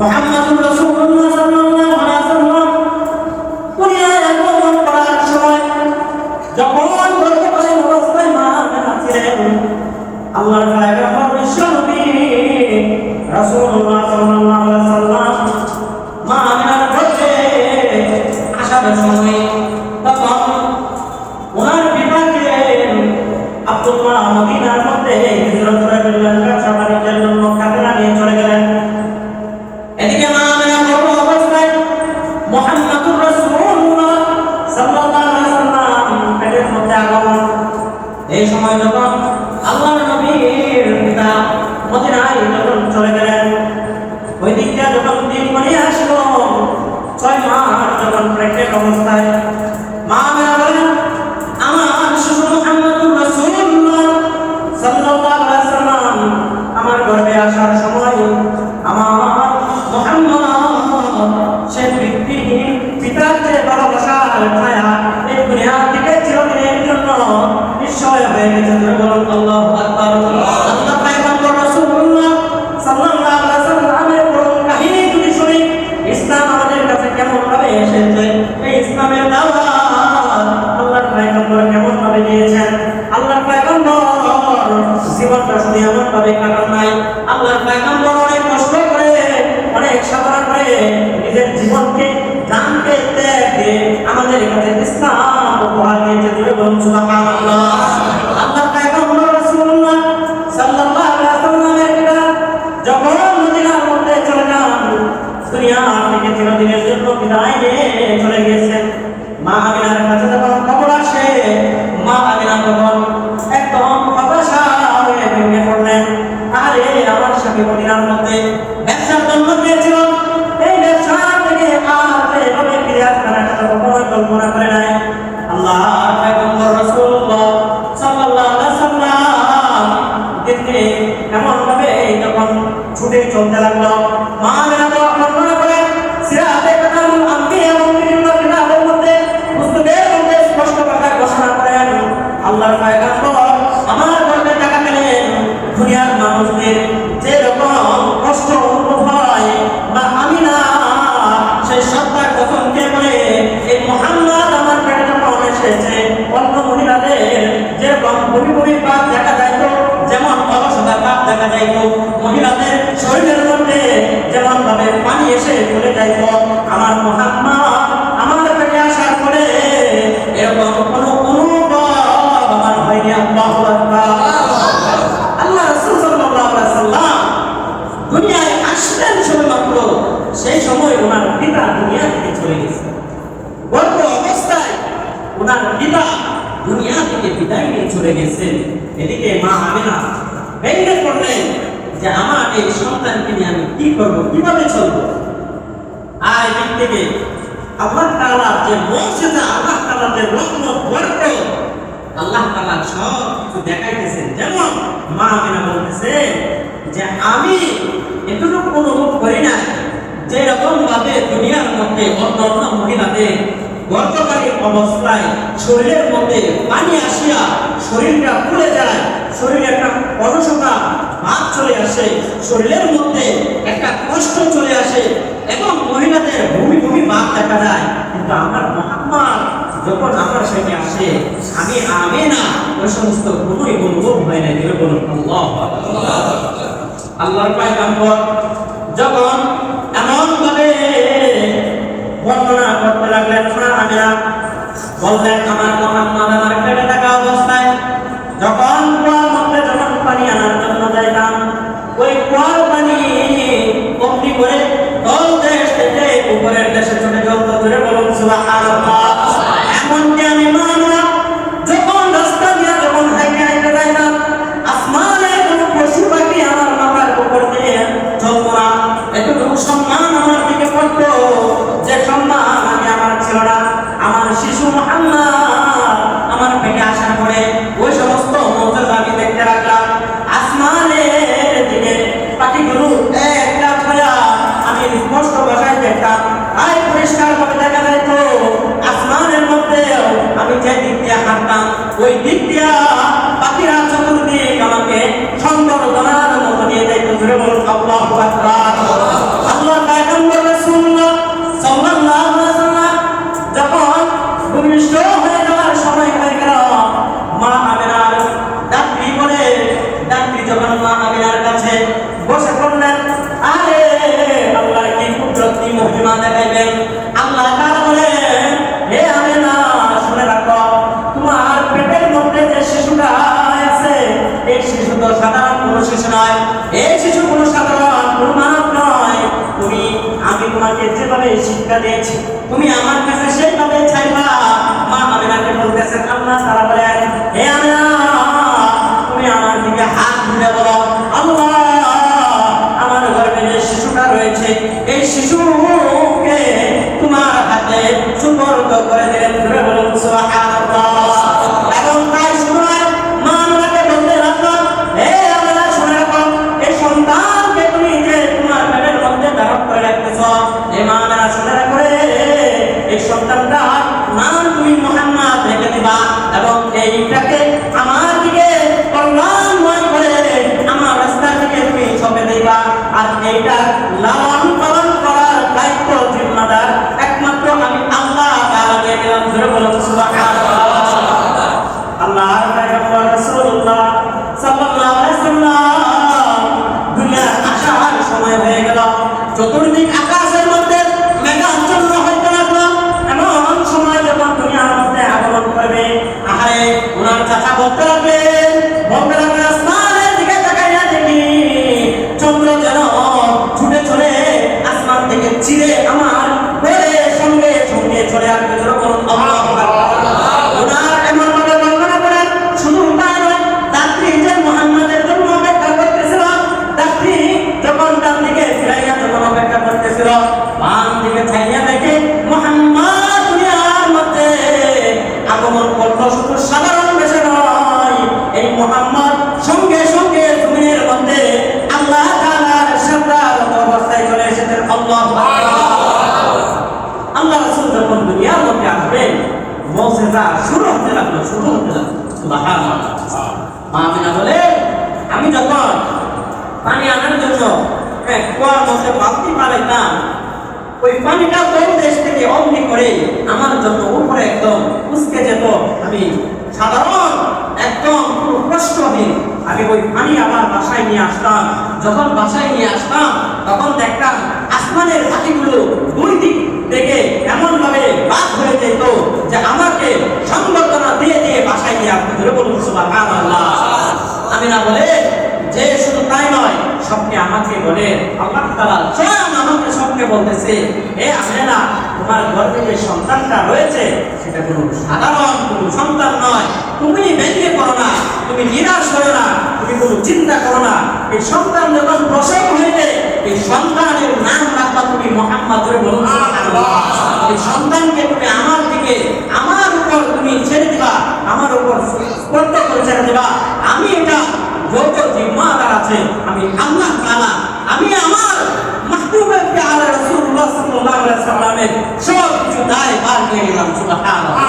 মুহাম্মাদুর রাসূলুল্লাহ সাল্লাল্লাহু আলাইহি ওয়াসাল্লাম দুনিয়ায় আগমন করার সময় যখন গর্ভকালীন অবস্থায় মা আমেনা ছিলেন, আল্লাহর পয়গম্বর বিশ্বনবী রাসূলুল্লাহ সাল্লাল্লাহু আলাইহি ওয়াসাল্লাম মা আমেনার গর্ভে আসার সময় তখন ওনার পিতাকে আব্দুল্লাহ মদিনার মধ্যে হিজরত করে ফেললেন, ব্যবসা বাণিজ্যের জন্য কাফেলা নিয়ে চলে গেলেন। এদিকে মা আমেনা গর্ভ অবস্থায় মুহাম্মাদুর রাসূলুল্লাহ সাল্লাল্লাহু আলাইহি ওয়াসাল্লাম পেটের মধ্যে আগমন। এই সময় যখন আল্লাহর নবীর পিতা মদিনায় যখন চলে গেলেন, ওই দিকটা যখন দিন মানে আসলো 6 মাস যখন প্রেগনেন্ট অবস্থায় মা আমেনা বলেন, আমার শিশু মুহাম্মাদুর রাসূলুল্লাহ সাল্লাল্লাহু আলাইহি ওয়াসাল্লাম আমার গর্ভে আসার সময় আমার মুহাম্মদ সে ব্যক্তিহীন পিতার যে ভালোবাসার ছায়া এই দুনিয়া থেকে চিরদিনের জন্য নিশ্চয় হয়ে গেছে। বলুন আল্লাহু আকবার। আল্লাহ পয়গম্বর রাসূলুল্লাহ সাল্লাল্লাহু আলাইহি ওয়াসাল্লামের পুরো কাহিনী যদি শুনি, ইসলাম আমাদের কাছে কেমন ভাবে এসেছে, এই ইসলামের দাওয়াত আল্লাহর পয়গম্বর কেমন ভাবে দিয়েছেন। আল্লাহর পয়গম্বর জীবনটা শুধু এমন ভাবে কাটান নাই, আল্লাহর পয়গম্বর অনেক কষ্ট করে অনেক সাধনা করে নিজের জীবনকে জানকে ত্যাগ দিয়ে আমাদের কাছে ইসলাম উপহার দিয়েছে। বলুন সুবহানাল্লাহ। আল্লাহর পয়গম্বর রাসূলুল্লাহ সাল্লাল্লাহু আলাইহি ওয়াসাল্লামের পিতা যখন মদিনার মধ্যে চলে যান, দুনিয়া থেকে চিরদিনের জন্য বিদায় নিয়ে চলে গিয়েছেন, মা আমিনার কাছে যখন খবর আসে, মা আমিনা তখন একদম হতাশা হয়ে ভেঙে পড়লেন। আরে আমার স্বামী মদিনার মধ্যে ব্যবসার জন্য গিয়েছিল, এই ব্যবসা থেকে আর এভাবে ফিরে আসবেন একটা কখনোই কল্পনা করে নাই। আল্লাহর পয়গম্বর রাসূলুল্লাহ সাল্লাল্লাহু আলাইহি ওয়াসাল্লাম দেখতে এমন ভাবে যখন ছুটে চলতে লাগলো, মা আমিনা কল্পনা করেন সিরাতে কাতামুল আম্বিয়া এবং বিভিন্ন কিতাবের মধ্যে পুস্তকের মধ্যে স্পষ্ট ভাষায় ঘোষণা করেন, আল্লাহর পয়গম্বর আমার গর্ভে টাকা পেলেন দুনিয়ার মানুষদের যে রকম কষ্ট অনুভব হয়, মা আমিনা সেই সত্তার কসমকে বলে এই মুহাম্মদ আমার পেটে যখন এসেছে অন্য মহিলাদের যেরকম ভূমি ভূমি পাপ দেখা যাইতো, যেমন অলসতার পাপ দেখা যাইতো, মহিলাদের শরীরের মধ্যে যেমন ভাবে পানি এসে চলে যাইতো, আমার মুহাম্মদ আমার পেটে আসার পরে এরকম কোনো অনুভব আমার হয়নি। আল্লাহু আকবার। আল্লাহ রাসূল সাল্লাল্লাহু আলাইহি ওয়াসাল্লাম দুনিয়ায় আসলেন শুধুমাত্র সেই সময় ওনার পিতা দুনিয়া থেকে চলে গেছে। গর্ভ অবস্থায় ওনার পিতা দুনিয়া থেকে বিদায় নিয়ে চলে গেছেন। এদিকে মা আমিনা ভেঙে পড়লেন যে আমার এই সন্তানকে নিয়ে আমি কি করব, কিভাবে চলবো। আর এদিক থেকে আল্লাহ তাআলার যে মুজিজা, আল্লাহ তাআলার যে রহমত বরকত, আল্লাহ তাআলা সব কিছু দেখাইতেছেন। যেমন মা আমিনা বলতেছে যে আমি এতটুকু অনুভব করি না যেরকম ভাবে দুনিয়ার মধ্যে অন্য মহিলাদের গর্ভকালীন অবস্থায় শরীরের মধ্যে পানি আসিয়া শরীরটা ফুলে যায়, শরীরে একটা অলসতা ভাব চলে আসে, শরীরের মধ্যে একটা কষ্ট চলে আসে এবং মহিলাদের ভূমি ভূমি ভাব দেখা যায়। কিন্তু আমার মুহাম্মদ যখন আমার সাথে আসে, আমি আমিনা ওই সমস্ত কোনোই অনুভব হয় না। এর বলুন আল্লাহু আকবার। আল্লাহর পয়গম্বর যখন এমন ভাবে বর্ণনা করতে লাগলেন, মা আমিনা বললেন আমার মুহাম্মদ আমার পেটে থাকা অবস্থায় যখন কুয়ার মধ্যে যখন পানি আনার জন্য যাইতাম, ওই কুয়ার পানি কমতি করে তল দেশ থেকে উপরের দেশে চলে যেত। ধরে বলুন সুবহানাল্লাহ। এমনকি আমি মা আমিনা যখন রাস্তা দিয়ে যখন হাইটে হাইটে যাইতাম, আসমানে কোনো পশু পাখি আমার মাথার উপর দিয়ে চলতো না। এতটুকু সম্মান আমার দিকে পড়তো যে সম্মান আমি আমার ছিল না। আমার শিশু মুহাম্মদ আমার পেটে আসার পরে ওই সমস্ত মুজিজা আমি দেখতে লাগলাম। আসমানের দিকে পাখিগুলো একটা করে আমি স্পষ্ট ভাষায় দেখতাম, আর পরিষ্কার ভাবে দেখা যেত। আসমানের মধ্যে আমি যে দিক দিয়ে হাঁটতাম, ওই দিক দিয়ে পাখিরা চতুর্দিক আমাকে সুন্দর জানার মতো নিয়ে যাইত। আল্লাহু আকবার। আল্লাহ তোমাকে যেভাবে শিক্ষা দিয়েছি তুমি আমার কাছে সেইভাবে চাইবা। মা আমিনাকে বলতেছেন, আল্লাহ তাআলা বলেন, হে আমিনা তুমি আমার দিকে হাত তুলে বলো, আল্লাহ আমার গর্ভে যে শিশুটা রয়েছে এই শিশুকে তোমার হাতে সুপর্দ করে দিলেন। ধরে বলুন সুবহানাল্লাহ। এবং তাই সময় মা আমিনাকে বলতে লাগলো, হে আমিনা শুনে রাখো, এই সন্তানকে তুমি যে তোমার পেটের মধ্যে ধারণ করে রাখতেছো, এই মা আমিনা শুনে রাখো, এই সন্তানটা নাম তুমি মুহাম্মদ রেখে দিবা এবং এইটাকে আমার দিকে কল্যাণময় করে আমার রাস্তা থেকে তুমি সঁপে দিবা। আর এইটা লালন পালন করার দায়িত্ব জিম্মাদার একমাত্র আমি আল্লাহ তাআলা দিয়ে দিলাম। ধরে বলুন সুবহানাল্লাহ। আল্লাহর পয়গম্বর রাসূলুল্লাহ সাল্লাল্লাহু আলাইহি ওয়াসাল্লাম দুনিয়ার আসার সময় হয়ে গেল। চতুর্দিক আকাশের মধ্যে মেঘাচ্ছন্ন হইতে লাগলো। এমন সময় যখন দুনিয়ার মধ্যে আগমন করবে, আহারে ওনার চাচা বলতে লাগলেন আসমানের দিকে তাকাইয়া দেখি চন্দ্র যেন ছুটে চলে আসমান থেকে চিরে আমার ঘরের সঙ্গে সঙ্গে চলে আসবে। যখন ওনার এমন ভাবে বর্ণনা করেন, শুধু তাই নয়, যাত্রী যে মুহাম্মাদের জন্য অপেক্ষা করতেছিল, যাত্রী যখন তার দিকে ফিরাইয়া যখন অপেক্ষা করতেছিল, বাম দিকে চাইয়া দেখে মুহাম্মদ দুনিয়ার মধ্যে আগমন করলো। শুধু সাধারণ বেশে নয়, এই মুহাম্মদ সঙ্গে সঙ্গে জমিনের মধ্যে আল্লাহ তাআলার সাদরাত অবস্থায় চলে এসেছেন। আল্লাহু আকবার। আল্লাহ রাসূল যখন দুনিয়ার মধ্যে আসবেন, মুজিজা শুরু হতে লাগলো। সুবহানাল্লাহ। মা আমিনা বলে, আমি যখন পানি আনার জন্য কুয়ার মধ্যে বালতি পালাইতাম, ওই পানিটা কোন দেশ থেকে অমনি করে আমার জন্য উপরে একদম উস্কে যেত। আমি সাধারণ একদম কষ্টহীন আমি ওই পানি আমার বাসায় নিয়ে আসতাম। যখন বাসায় নিয়ে আসতাম তখন দেখতাম আসমানের পাখিগুলো দুই দিক থেকে এমন ভাবে বাদ হয়ে যেত যে আমাকে সংবর্ধনা দিয়ে দিয়ে বাসায় নিয়ে আসতে। ধরে বলুন সুবহানাল্লাহ। আমিনা বলে যে শুধু তাই নয়, স্বপ্নে আমাকে বলে আল্লাহ তাআলা স্বয়ং আমাকে স্বপ্নে বলতেছে, হে আমিনা তোমার গর্ভে যে সন্তানটা রয়েছে সেটা কোনো সাধারণ কোনো সন্তান নয়। তুমি ভেঙে পড়ো না, তুমি নিরাশ হও না, তুমি কোনো চিন্তা করো না। এই সন্তান যখন প্রসব হইবে এই সন্তানের নাম রাখবা তুমি মুহাম্মদ। ধরে বলুন সুবহানাল্লাহ। এই সন্তানকে তুমি আমার দিকে আমার উপর তুমি ছেড়ে দিবা, আমার উপর স্পর্শ করে ছেড়ে দিবা। আমি এটা যত জিম্মাদার আছে আমি আল্লাহ তাআলা, আমি আমার মাহবুবে প্যারা রাসূলুল্লাহ সাল্লাল্লাহু আলাইহি ওয়াসাল্লামের সব কিছু দায় ভার নিয়ে নিলাম। সুবহানাল্লাহ।